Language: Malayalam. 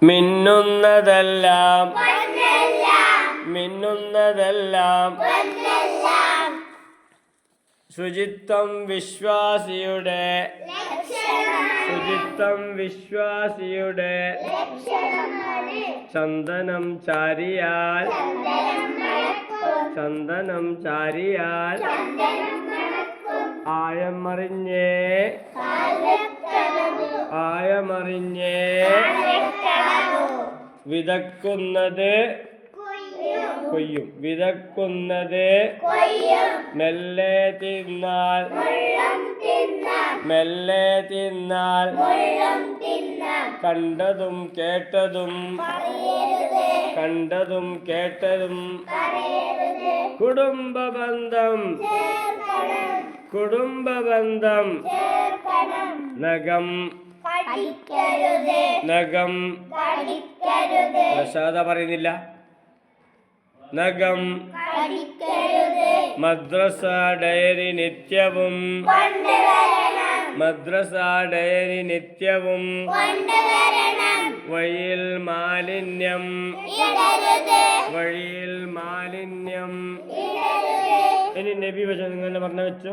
മിന്നുന്നതെല്ലാം മിന്നുന്നതെല്ലാം ശുചിത്വം വിശ്വാസിയുടെ ശുചിത്വം വിശ്വാസിയുടെ ചന്ദനം ചാരിയാൽ ചന്ദനം ചാരിയാൽ ആയമറിഞ്ഞേ ആയമറിഞ്ഞേ വിതക്കുന്നത് കൊയ്യും വിതക്കുന്നത് മെല്ലെ തിന്നാൽ മെല്ലെ തിന്നാൽ കണ്ടതും കേട്ടതും കണ്ടതും കേട്ടതും കുടുംബബന്ധം കുടുംബബന്ധം നഖം നഖം പ്രസാദ പറയുന്നില്ല നഖം മദ്രസ ഡയറി നിത്യവും മദ്രസ ഡയറി നിത്യവും വഴിയിൽ മാലിന്യം വഴിയിൽ മാലിന്യം ഇനി നബി വചനം പറഞ്ഞ വെച്ചു